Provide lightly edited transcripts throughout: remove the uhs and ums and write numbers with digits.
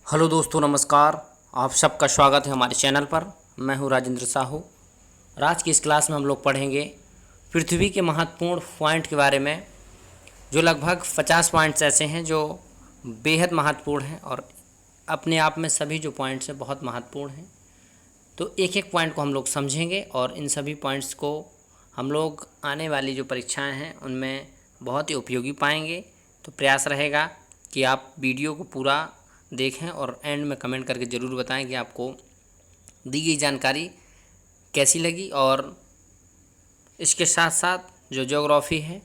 Hello दोस्तों, नमस्कार। आप सबका स्वागत है हमारे चैनल पर। मैं हूं राजेंद्र साहू और आज की इस क्लास में हम लोग पढ़ेंगे पृथ्वी के महत्वपूर्ण पॉइंट के बारे में, जो लगभग 50 पॉइंट्स ऐसे हैं जो बेहद महत्वपूर्ण हैं और अपने आप में सभी जो पॉइंट्स हैं बहुत महत्वपूर्ण हैं। तो एक एक पॉइंट को हम लोग समझेंगे और इन सभी पॉइंट्स को हम लोग आने वाली जो परीक्षाएं हैं उनमें बहुत ही उपयोगी पाएंगे। तो प्रयास रहेगा कि आप वीडियो को पूरा देखें और एंड में कमेंट करके ज़रूर बताएं कि आपको दी गई जानकारी कैसी लगी। और इसके साथ साथ जो ज्योग्राफी है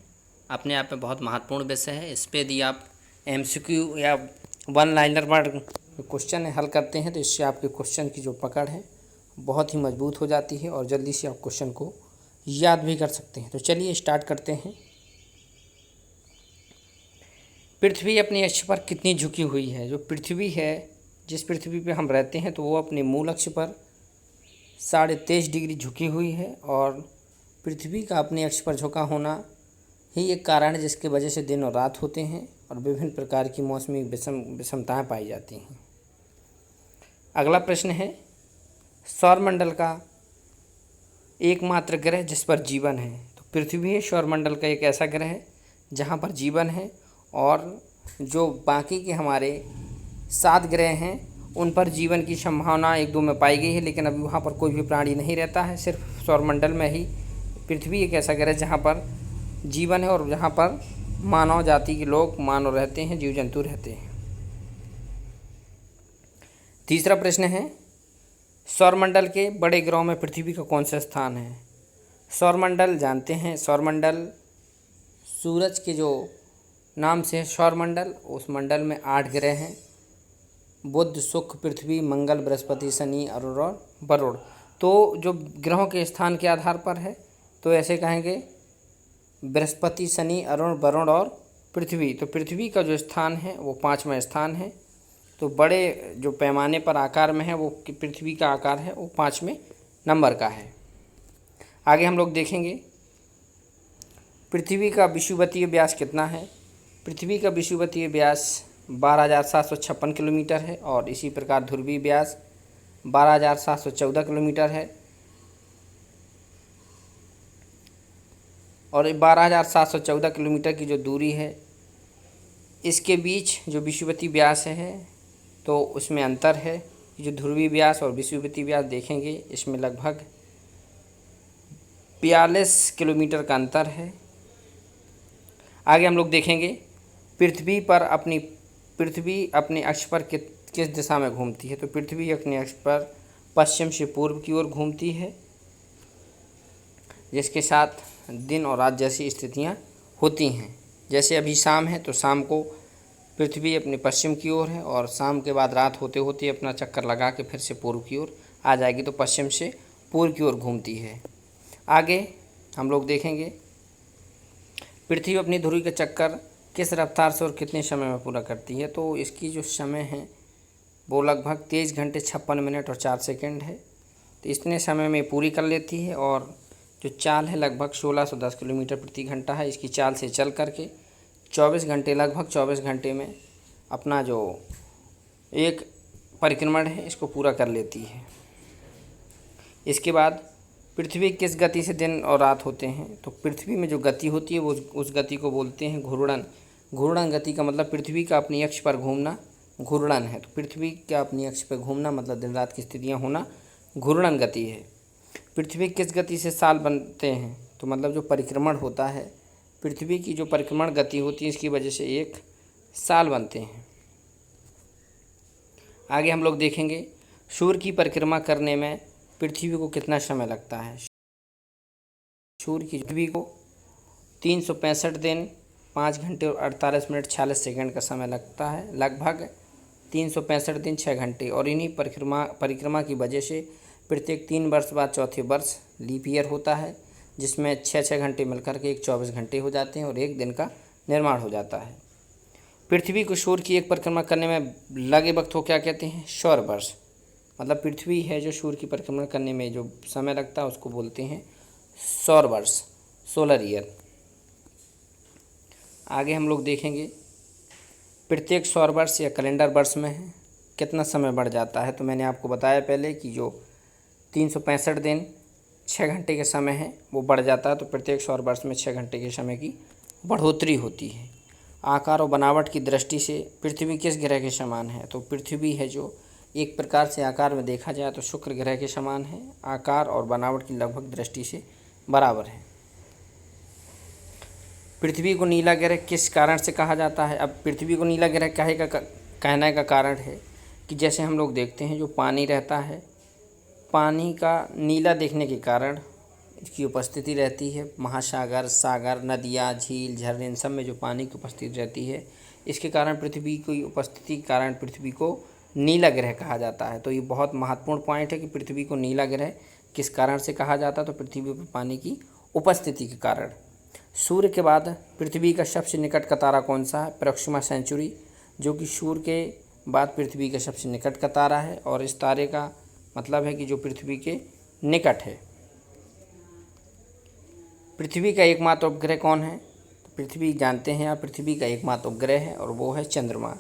अपने आप में बहुत महत्वपूर्ण विषय है। इस पर यदि आप एमसीक्यू या वन लाइनर पर क्वेश्चन हल करते हैं तो इससे आपके क्वेश्चन की जो पकड़ है बहुत ही मजबूत हो जाती है और जल्दी से आप क्वेश्चन को याद भी कर सकते हैं। तो चलिए स्टार्ट करते हैं। पृथ्वी अपने अक्ष पर कितनी झुकी हुई है? जो पृथ्वी है, जिस पृथ्वी पे हम रहते हैं, तो वो अपने मूल अक्ष पर 23.5 डिग्री झुकी हुई है। और पृथ्वी का अपने अक्ष पर झुका होना ही एक कारण है जिसकी वजह से दिन और रात होते हैं और विभिन्न प्रकार की मौसमी विषमताएँ पाई जाती हैं। अगला प्रश्न है, सौरमंडल का एकमात्र ग्रह जिस पर जीवन है? तो पृथ्वी है सौरमंडल का एक ऐसा ग्रह है जहाँ पर जीवन है, और जो बाकी के हमारे 7 ग्रह हैं उन पर जीवन की संभावना 1-2 में पाई गई है, लेकिन अभी वहाँ पर कोई भी प्राणी नहीं रहता है। सिर्फ सौरमंडल में ही पृथ्वी एक ऐसा ग्रह है जहाँ पर जीवन है और जहाँ पर मानव जाति के लोग मानव रहते हैं, जीव जंतु रहते हैं। तीसरा प्रश्न है, सौरमंडल के बड़े ग्रहों में पृथ्वी का कौन सा स्थान है? सौरमंडल जानते हैं, सौरमंडल सूरज के जो नाम से है सौरमंडल, उस मंडल में 8 ग्रह हैं: बुध, शुक्र, पृथ्वी, मंगल, बृहस्पति, शनि, अरुण और वरुण। तो जो ग्रहों के स्थान के आधार पर है तो ऐसे कहेंगे बृहस्पति, शनि, अरुण, वरुण और पृथ्वी। तो पृथ्वी का जो स्थान है वो 5वां स्थान है। तो बड़े जो पैमाने पर आकार में है वो पृथ्वी का आकार है वो 5वें नंबर का है। आगे हम लोग देखेंगे पृथ्वी का विषुवतीय व्यास कितना है। पृथ्वी का विषुवतीय व्यास 12,756 किलोमीटर है और इसी प्रकार ध्रुवीय व्यास 12,714 किलोमीटर है। और 12,714 किलोमीटर की जो दूरी है इसके बीच जो विषुवतीय व्यास है तो उसमें अंतर है। जो ध्रुवीय व्यास और विषुवतीय व्यास देखेंगे इसमें लगभग 42 किलोमीटर का अंतर है। आगे हम लोग देखेंगे पृथ्वी अपने अक्ष पर किस दिशा में घूमती है। तो पृथ्वी अपने अक्ष पर पश्चिम से पूर्व की ओर घूमती है, जिसके साथ दिन और रात जैसी स्थितियां होती हैं। जैसे अभी शाम है तो शाम को पृथ्वी अपने पश्चिम की ओर है और शाम के बाद रात होते होते अपना चक्कर लगा के फिर से पूर्व की ओर आ जाएगी, तो पश्चिम से पूर्व की ओर घूमती है। आगे हम लोग देखेंगे पृथ्वी अपनी धुरी का चक्कर किस रफ्तार से और कितने समय में पूरा करती है। तो इसकी जो समय है वो लगभग 23 घंटे 56 मिनट और 4 सेकंड है। तो इतने समय में पूरी कर लेती है और जो चाल है लगभग 1610 किलोमीटर प्रति घंटा है। इसकी चाल से चल करके 24 घंटे लगभग 24 घंटे में अपना जो एक परिक्रमण है इसको पूरा कर लेती है। इसके बाद पृथ्वी किस गति से दिन और रात होते हैं। तो पृथ्वी में जो गति होती है वो उस गति को बोलते हैं घूर्णन। घूर्णन गति का मतलब पृथ्वी का अपनी अक्ष पर घूमना घूर्णन है। तो पृथ्वी का अपनी अक्ष पर घूमना मतलब दिन रात की स्थितियाँ होना घूर्णन गति है। पृथ्वी किस गति से साल बनते हैं। तो मतलब जो परिक्रमण होता है, पृथ्वी की जो परिक्रमण गति होती है इसकी वजह से एक साल बनते हैं। आगे हम लोग देखेंगे सूर्य की परिक्रमा करने में पृथ्वी को कितना समय लगता है। सूर्य की पृथ्वी को 365 दिन 5 घंटे और 48 मिनट 46 सेकंड का समय लगता है। लगभग 365 दिन 6 घंटे। और इन्हीं परिक्रमा की वजह से प्रत्येक 3 वर्ष बाद चौथे वर्ष लीप ईयर होता है, जिसमें 6 घंटे मिलकर के एक 24 घंटे हो जाते हैं और एक दिन का निर्माण हो जाता है। पृथ्वी को सूर्य की एक परिक्रमा करने में लगे वक्त को क्या कहते हैं? सौर वर्ष। मतलब पृथ्वी है जो सूर्य की परिक्रमा करने में जो समय लगता है उसको बोलते हैं सौर वर्ष, सोलर ईयर। आगे हम लोग देखेंगे प्रत्येक सौर वर्ष या कैलेंडर वर्ष में कितना समय बढ़ जाता है? तो मैंने आपको बताया पहले कि जो 365 दिन 6 घंटे के समय है वो बढ़ जाता है, तो प्रत्येक सौर वर्ष में 6 घंटे के समय की बढ़ोतरी होती है। आकार और बनावट की दृष्टि से पृथ्वी किस ग्रह के समान है? तो पृथ्वी है जो एक प्रकार से आकार में देखा जाए तो शुक्र ग्रह के समान है, आकार और बनावट की लगभग दृष्टि से बराबर है। पृथ्वी को नीला ग्रह किस कारण से कहा जाता है? अब पृथ्वी को नीला ग्रह कहने का कारण है कि जैसे हम लोग देखते हैं जो पानी रहता है, पानी का नीला देखने के कारण इसकी उपस्थिति रहती है। महासागर, सागर, नदियाँ, झील, झरने, इन सब में जो पानी की उपस्थिति रहती है, इसके कारण पृथ्वी की उपस्थिति के कारण पृथ्वी को नीला ग्रह कहा जाता है। तो ये बहुत महत्वपूर्ण पॉइंट है कि पृथ्वी को नीला ग्रह किस कारण से कहा जाता है? तो पृथ्वी पर पानी की उपस्थिति के कारण। सूर्य के बाद पृथ्वी का सबसे निकट का तारा कौन सा है? प्रोक्सिमा सेंचुरी, जो कि सूर्य के बाद पृथ्वी का सबसे निकट का तारा है, और इस तारे का मतलब है कि जो पृथ्वी के निकट है। पृथ्वी का एकमात्र उपग्रह कौन है? पृथ्वी जानते हैं आप, पृथ्वी का एकमात्र उपग्रह है और वो है चंद्रमा,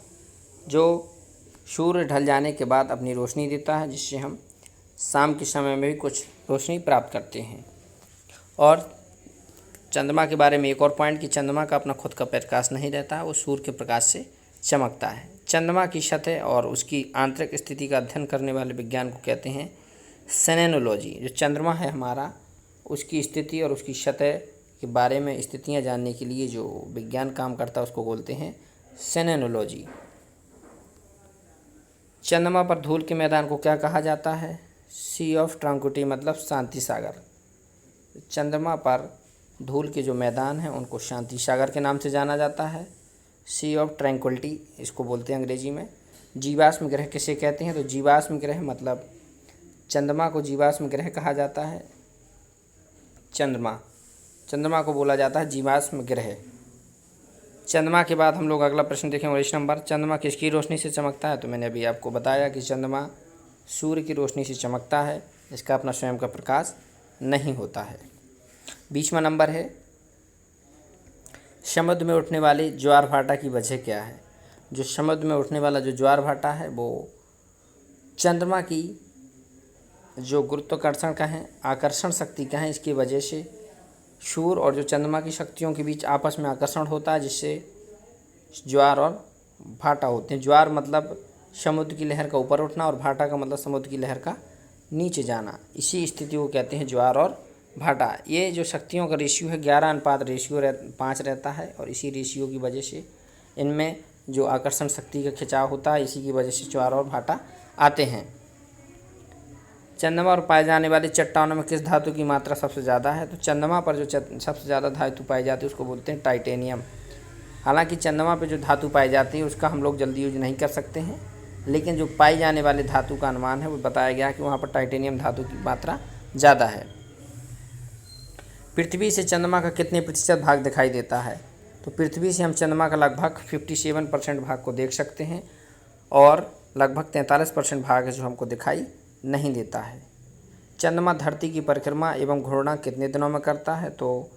जो सूर्य ढल जाने के बाद अपनी रोशनी देता है, जिससे हम शाम के समय में भी कुछ रोशनी प्राप्त करते हैं। और चंद्रमा के बारे में एक और पॉइंट कि चंद्रमा का अपना खुद का प्रकाश नहीं रहता है, वो सूर्य के प्रकाश से चमकता है। चंद्रमा की सतह और उसकी आंतरिक स्थिति का अध्ययन करने वाले विज्ञान को कहते हैं सेलेनोलॉजी। जो चंद्रमा है हमारा, उसकी स्थिति और उसकी सतह के बारे में स्थितियाँ जानने के लिए जो विज्ञान काम करता है उसको बोलते हैं सेलेनोलॉजी। चंद्रमा पर धूल के मैदान को क्या कहा जाता है? सी ऑफ ट्रांक्विलिटी, मतलब शांति सागर। चंद्रमा पर धूल के जो मैदान हैं उनको शांति सागर के नाम से जाना जाता है, सी ऑफ ट्रैंक्विलिटी इसको बोलते हैं अंग्रेजी में। जीवाश्म ग्रह किसे कहते हैं? तो जीवाश्म ग्रह मतलब चंद्रमा को जीवाश्म ग्रह कहा जाता है। चंद्रमा को बोला जाता है जीवाश्म ग्रह। चंद्रमा के बाद हम लोग अगला प्रश्न देखेंगे 19 नंबर। चंद्रमा किसकी रोशनी से चमकता है? तो मैंने अभी आपको बताया कि चंद्रमा सूर्य की रोशनी से चमकता है, इसका अपना स्वयं का प्रकाश नहीं होता है। 20वां नंबर है, समुद्र में उठने वाली ज्वार भाटा की वजह क्या है? जो समुद्र में उठने वाला जो ज्वार भाटा है वो चंद्रमा की जो गुरुत्वाकर्षण का है, आकर्षण शक्ति का है, इसकी वजह से सूर्य और जो चंद्रमा की शक्तियों के बीच आपस में आकर्षण होता है, जिससे ज्वार और भाटा होते हैं। ज्वार मतलब समुद्र की लहर का ऊपर उठना और भाटा का मतलब समुद्र की लहर का नीचे जाना। इसी स्थिति को कहते हैं ज्वार और भाटा। ये जो शक्तियों का रेशियो है 11:5 रहता है, और इसी रेशियो की वजह से इनमें जो आकर्षण शक्ति का खिंचाव होता है, इसी की वजह से ज्वार और भाटा आते हैं। चंद्रमा पर पाए जाने वाली चट्टानों में किस धातु की मात्रा सबसे ज़्यादा है? तो चंद्रमा पर जो सबसे ज़्यादा धातु पाई जाती है उसको बोलते हैं टाइटेनियम। हालांकि चंद्रमा पर जो धातु पाई जाती है उसका हम लोग जल्दी यूज नहीं कर सकते हैं, लेकिन जो पाई जाने वाले धातु का अनुमान है वो बताया गया कि वहाँ पर टाइटेनियम धातु की मात्रा ज़्यादा है। पृथ्वी से चंद्रमा का कितने प्रतिशत भाग दिखाई देता है? तो पृथ्वी से हम चंद्रमा का लगभग 57% भाग को देख सकते हैं, और लगभग 43% भाग है जो हमको दिखाई नहीं देता है। चंद्रमा धरती की परिक्रमा एवं घूर्णन कितने दिनों में करता है? तो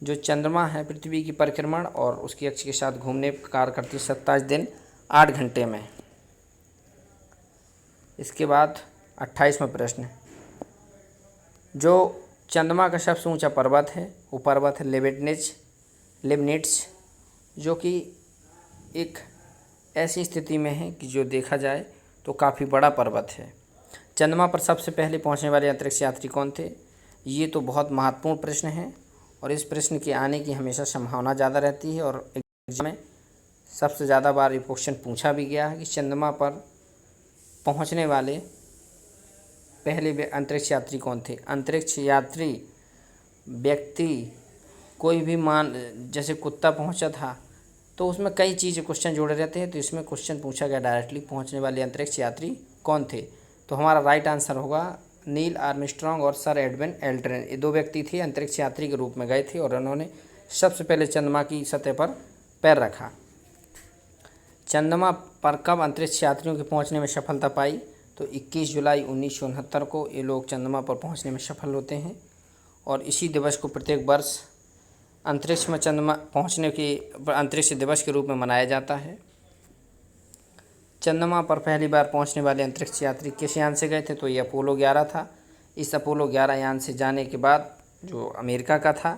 जो चंद्रमा है पृथ्वी की परिक्रमण और उसकी अक्ष के साथ घूमने का कार्य करती है 27 दिन 8 घंटे में। इसके बाद 28वां प्रश्न, जो चंद्रमा का सबसे ऊंचा पर्वत है वो पर्वत है लेबनिट्स, जो कि एक ऐसी स्थिति में है कि जो देखा जाए तो काफ़ी बड़ा पर्वत है। चंद्रमा पर सबसे पहले पहुंचने वाले अंतरिक्ष यात्री कौन थे? ये तो बहुत महत्वपूर्ण प्रश्न है, और इस प्रश्न के आने की हमेशा संभावना ज़्यादा रहती है, और एग्जाम में सबसे ज़्यादा बार ये क्वेश्चन पूछा भी गया है कि चंद्रमा पर पहुंचने वाले पहले अंतरिक्ष यात्री कौन थे। अंतरिक्ष यात्री व्यक्ति कोई भी जैसे कुत्ता पहुंचा था तो उसमें कई चीज़ें क्वेश्चन जुड़े रहते हैं, तो इसमें क्वेश्चन पूछा गया डायरेक्टली पहुंचने वाले अंतरिक्ष यात्री कौन थे। तो हमारा राइट आंसर होगा नील आर्मस्ट्रॉन्ग और सर एडविन एल्ड्रिन। ये 2 व्यक्ति थे, अंतरिक्ष यात्री के रूप में गए थे और उन्होंने सबसे पहले चंद्रमा की सतह पर पैर रखा। चंद्रमा पर कब अंतरिक्ष यात्रियों के पहुंचने में सफलता पाई? तो 21 जुलाई 1969 को ये लोग चंद्रमा पर पहुंचने में सफल होते हैं, और इसी दिवस को प्रत्येक वर्ष अंतरिक्ष में चंद्रमा पहुंचने के अंतरिक्ष दिवस के रूप में मनाया जाता है। चंद्रमा पर पहली बार पहुंचने वाले अंतरिक्ष यात्री किस यान से गए थे? तो ये अपोलो 11 था। इस अपोलो 11 यान से जाने के बाद जो अमेरिका का था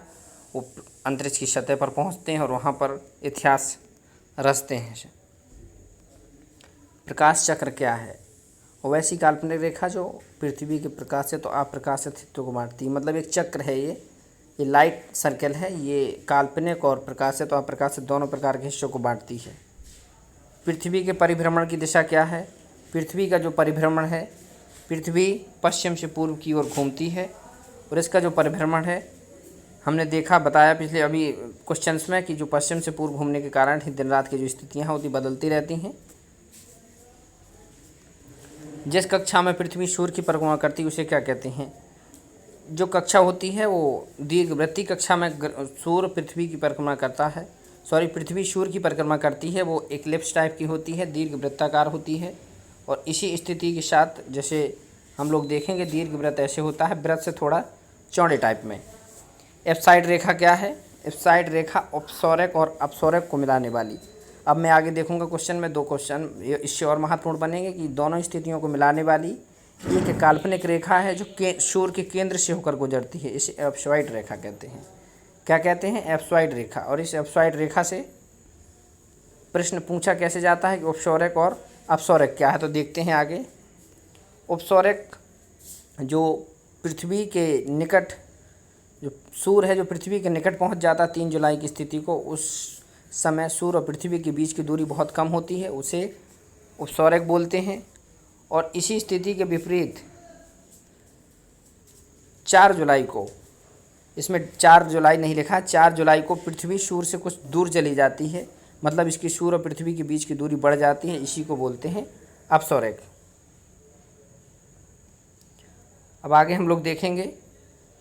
वो अंतरिक्ष की सतह पर पहुंचते हैं और वहां पर इतिहास रचते हैं। प्रकाश चक्र क्या है? वैसी काल्पनिक रेखा जो पृथ्वी के प्रकाशित और अप्रकाशित हिस्सों को बांटती है। मतलब एक चक्र है ये लाइट सर्कल है, ये काल्पनिक और प्रकाशित और अप्रकाशित दोनों प्रकार के हिस्सों को बांटती है। पृथ्वी के परिभ्रमण की दिशा क्या है? पृथ्वी का जो परिभ्रमण है, पृथ्वी पश्चिम से पूर्व की ओर घूमती है और इसका जो परिभ्रमण है हमने देखा बताया पिछले अभी क्वेश्चंस में कि जो पश्चिम से पूर्व घूमने के कारण ही दिन रात की जो स्थितियाँ होती बदलती रहती हैं। जिस कक्षा में पृथ्वी सूर्य की परिक्रमा करती है उसे क्या कहते हैं? जो कक्षा होती है वो दीर्घवृत्तीय कक्षा में सूर्य पृथ्वी की परिक्रमा करता है, पृथ्वी सूर्य की परिक्रमा करती है, वो इक्लिप्स टाइप की होती है, दीर्घवृत्ताकार होती है। और इसी स्थिति के साथ जैसे हम लोग देखेंगे दीर्घवृत्त ऐसे होता है, वृत्त से थोड़ा चौड़े टाइप में। एप्साइड रेखा क्या है? एप्साइड रेखा अपसौरक और अपसौरक को मिलाने वाली। अब मैं आगे देखूंगा क्वेश्चन में 2 क्वेश्चन इससे और महत्वपूर्ण बनेंगे कि दोनों स्थितियों को मिलाने वाली एक काल्पनिक रेखा है जो सूर्य के केंद्र से होकर गुजरती है, इसे एप्सॉइड रेखा कहते हैं। क्या कहते हैं? एप्सॉइड रेखा। और इस एप्सॉइड रेखा से प्रश्न पूछा कैसे जाता है कि उपसौरक और अपसौरक क्या है? तो देखते हैं आगे। उपसौरक जो पृथ्वी के निकट, जो सूर्य है जो पृथ्वी के निकट पहुंच जाता 3 जुलाई की स्थिति को, उस समय सूर्य और पृथ्वी के बीच की दूरी बहुत कम होती है, उसे उपसौरक बोलते हैं। और इसी स्थिति के विपरीत 4 जुलाई को, इसमें 4 जुलाई नहीं लिखा, 4 जुलाई को पृथ्वी सूर्य से कुछ दूर चली जाती है, मतलब इसकी सूर्य और पृथ्वी के बीच की दूरी बढ़ जाती है, इसी को बोलते हैं अपसौरक। अब आगे हम लोग देखेंगे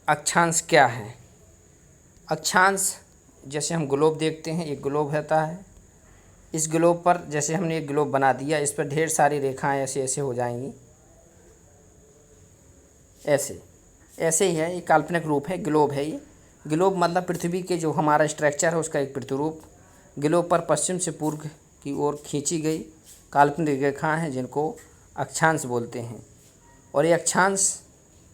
अक्षांश क्या है। अक्षांश जैसे हम ग्लोब देखते हैं, एक ग्लोब रहता है, इस ग्लोब पर जैसे हमने एक ग्लोब बना दिया, इस पर ढेर सारी रेखाएं ऐसे ऐसे हो जाएंगी, ऐसे ही है, ये काल्पनिक रूप है, ग्लोब है ये। ग्लोब मतलब पृथ्वी के जो हमारा स्ट्रक्चर है उसका एक प्रतिरूप। ग्लोब पर पश्चिम से पूर्व की ओर खींची गई काल्पनिक रेखाएं हैं जिनको अक्षांश बोलते हैं। और ये अक्षांश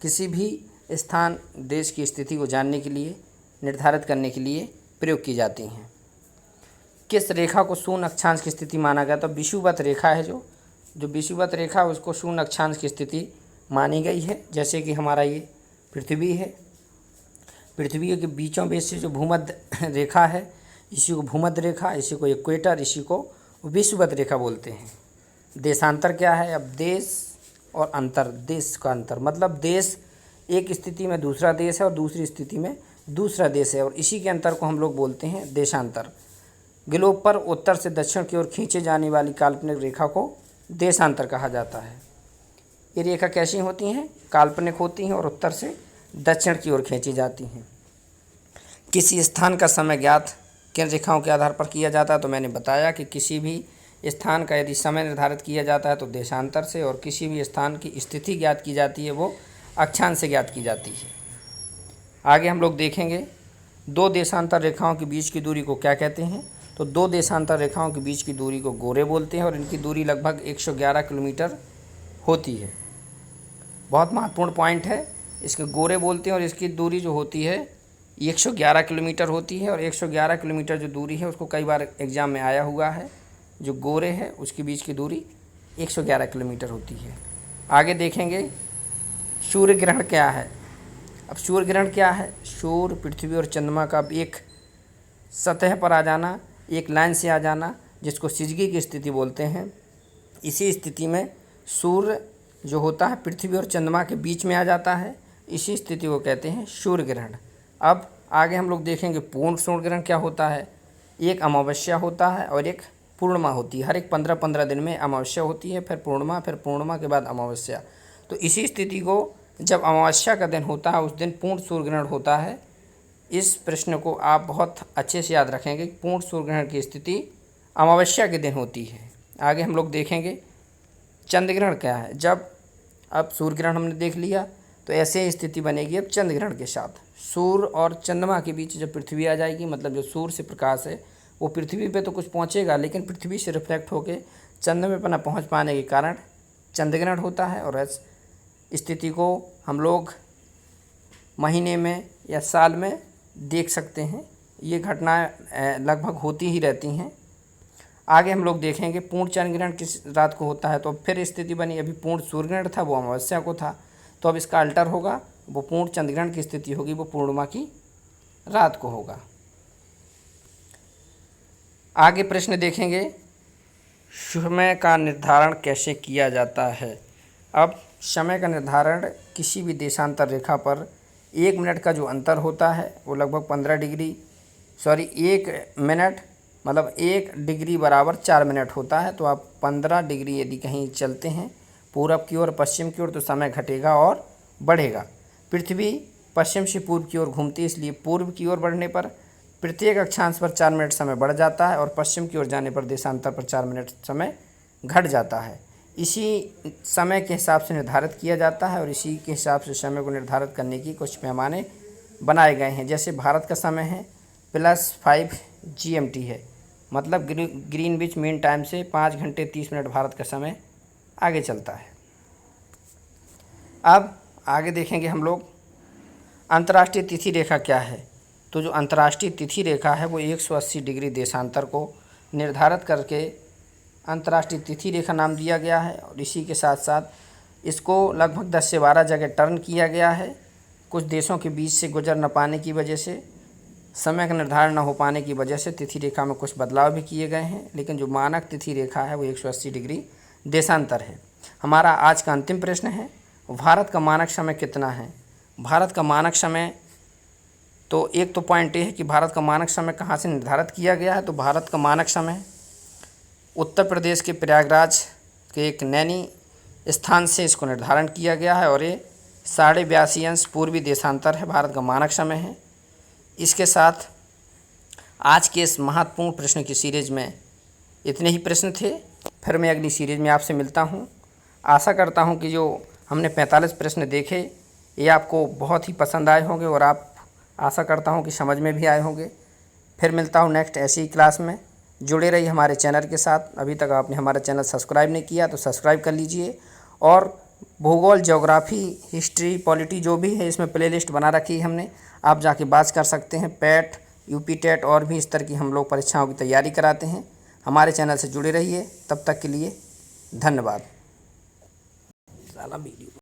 किसी भी स्थान देश की स्थिति को जानने के लिए, निर्धारित करने के लिए प्रयोग की जाती हैं। किस रेखा को शून्य अक्षांश की स्थिति माना गया? तो विषुवत रेखा है, जो विषुवत रेखा उसको शून्य अक्षांश की स्थिति मानी गई है। जैसे कि हमारा ये पृथ्वी है, पृथ्वी के बीचों बीच से जो भूमध्य रेखा है इसी को भूमध्य रेखा, इसी को इक्वेटर, इसी को विषुवत रेखा बोलते हैं। देशांतर क्या है? अब देश और अंतर, देश का अंतर मतलब देश एक स्थिति में दूसरा देश है और दूसरी स्थिति में दूसरा देश है, और इसी के अंतर को हम लोग बोलते हैं देशांतर। ग्लोब पर उत्तर से दक्षिण की ओर खींचे जाने वाली काल्पनिक रेखा को देशांतर कहा जाता है। ये रेखा कैसी होती हैं? काल्पनिक होती हैं और उत्तर से दक्षिण की ओर खींची जाती हैं। किसी स्थान का समय ज्ञात किन रेखाओं के आधार पर किया जाता है? तो मैंने बताया कि किसी भी स्थान का यदि समय निर्धारित किया जाता है तो देशांतर से, और किसी भी स्थान की स्थिति ज्ञात की जाती है वो अक्षांश से ज्ञात की जाती है। आगे हम लोग देखेंगे 2 देशांतर रेखाओं के बीच की दूरी को क्या कहते हैं? तो 2 देशांतर रेखाओं के बीच की दूरी को गोरे बोलते हैं और इनकी दूरी लगभग 111 किलोमीटर होती है। बहुत महत्वपूर्ण पॉइंट है, इसके गोरे बोलते हैं और इसकी दूरी जो होती है 111 किलोमीटर होती है। और 111 किलोमीटर जो दूरी है उसको कई बार एग्जाम में आया हुआ है, जो गोरे है उसके बीच की दूरी 111 किलोमीटर होती है। आगे देखेंगे सूर्य ग्रहण क्या है। अब सूर्य ग्रहण क्या है? सूर्य, पृथ्वी और चंद्रमा का एक सतह पर आ जाना, एक लाइन से आ जाना, जिसको सिजगी की स्थिति बोलते हैं। इसी स्थिति में सूर्य जो होता है पृथ्वी और चंद्रमा के बीच में आ जाता है, इसी स्थिति को कहते हैं सूर्य ग्रहण। अब आगे हम लोग देखेंगे पूर्ण सूर्य ग्रहण क्या होता है। एक अमावस्या होता है और एक पूर्णिमा होती है। हर एक 15-15 दिन में अमावस्या होती है, फिर पूर्णिमा के बाद अमावस्या। तो इसी स्थिति को जब अमावस्या का दिन होता है उस दिन पूर्ण सूर्य ग्रहण होता है। इस प्रश्न को आप बहुत अच्छे से याद रखेंगे। पूर्ण सूर्य ग्रहण की स्थिति अमावस्या के दिन होती है। आगे हम लोग देखेंगे चंद्र ग्रहण क्या है। जब अब सूर्य ग्रहण हमने देख लिया तो ऐसे ही स्थिति बनेगी अब चंद्र ग्रहण के साथ। सूर्य और चंद्रमा के बीच जब पृथ्वी आ जाएगी, मतलब जो सूर्य से प्रकाश है वो पृथ्वी पे तो कुछ पहुंचेगा लेकिन पृथ्वी से रिफ्लेक्ट होकर चंद्र में न पहुँच पाने के कारण चंद्रग्रहण होता है। और इस स्थिति को हम लोग महीने में या साल में देख सकते हैं। ये घटनाएं लगभग होती ही रहती हैं। आगे हम लोग देखेंगे पूर्ण चंद्र ग्रहण किस रात को होता है। तो फिर स्थिति बनी, अभी पूर्ण सूर्य ग्रहण था वो अमावस्या को था, तो अब इसका अल्टर होगा, वो पूर्ण चंद्र ग्रहण की स्थिति होगी, वो पूर्णिमा की रात को होगा। आगे प्रश्न देखेंगे, समय का निर्धारण कैसे किया जाता है। अब समय का निर्धारण किसी भी देशांतर रेखा पर 1 मिनट का जो अंतर होता है वो लगभग 1 मिनट मतलब 1 डिग्री बराबर 4 मिनट होता है। तो आप 15 डिग्री यदि कहीं चलते हैं पूरब की ओर पश्चिम की ओर तो समय घटेगा और बढ़ेगा। पृथ्वी पश्चिम से पूर्व की ओर घूमती है, इसलिए पूर्व की ओर बढ़ने पर प्रत्येक अक्षांश पर 4 मिनट समय बढ़ जाता है और पश्चिम की ओर जाने पर देशांतर पर 4 मिनट समय घट जाता है। इसी समय के हिसाब से निर्धारित किया जाता है और इसी के हिसाब से समय को निर्धारित करने की कुछ पैमाने बनाए गए हैं। जैसे भारत का समय है +5 GMT है, मतलब ग्रीनविच मीन टाइम से 5 घंटे 30 मिनट भारत का समय आगे चलता है। अब आगे देखेंगे हम लोग अंतर्राष्ट्रीय तिथि रेखा क्या है। तो जो अंतर्राष्ट्रीय तिथि रेखा है वो 180 डिग्री देशांतर को निर्धारित करके अंतर्राष्ट्रीय तिथि रेखा नाम दिया गया है। और इसी के साथ साथ इसको लगभग 10 से 12 जगह टर्न किया गया है। कुछ देशों के बीच से गुजर न पाने की वजह से, समय का निर्धारण न हो पाने की वजह से तिथि रेखा में कुछ बदलाव भी किए गए हैं, लेकिन जो मानक तिथि रेखा है वो 180 डिग्री देशांतर है। हमारा आज का अंतिम प्रश्न है, भारत का मानक समय कितना है। भारत का मानक समय, तो एक तो पॉइंट ये है कि भारत का मानक समय कहाँ से निर्धारित किया गया है। तो भारत का मानक समय उत्तर प्रदेश के प्रयागराज के एक नैनी स्थान से इसको निर्धारण किया गया है और ये 82.5 पूर्वी देशांतर है, भारत का मानक समय है। इसके साथ आज के इस महत्वपूर्ण प्रश्न की सीरीज़ में इतने ही प्रश्न थे। फिर मैं अगली सीरीज़ में आपसे मिलता हूँ। आशा करता हूँ कि जो हमने 45 प्रश्न देखे ये आपको बहुत ही पसंद आए होंगे और आप आशा करता हूँ कि समझ में भी आए होंगे। फिर मिलता हूँ नेक्स्ट ऐसी ही क्लास में। जुड़े रहिए हमारे चैनल के साथ। अभी तक आपने हमारा चैनल सब्सक्राइब नहीं किया तो सब्सक्राइब कर लीजिए। और भूगोल, ज्योग्राफी, हिस्ट्री, पॉलिटी जो भी है इसमें प्लेलिस्ट बना रखी है हमने, आप जाके बात कर सकते हैं। पैट, यूपी टेट और भी इस तरह की हम लोग परीक्षाओं की तैयारी कराते हैं। हमारे चैनल से जुड़े रहिए। तब तक के लिए धन्यवाद। साला वीडियो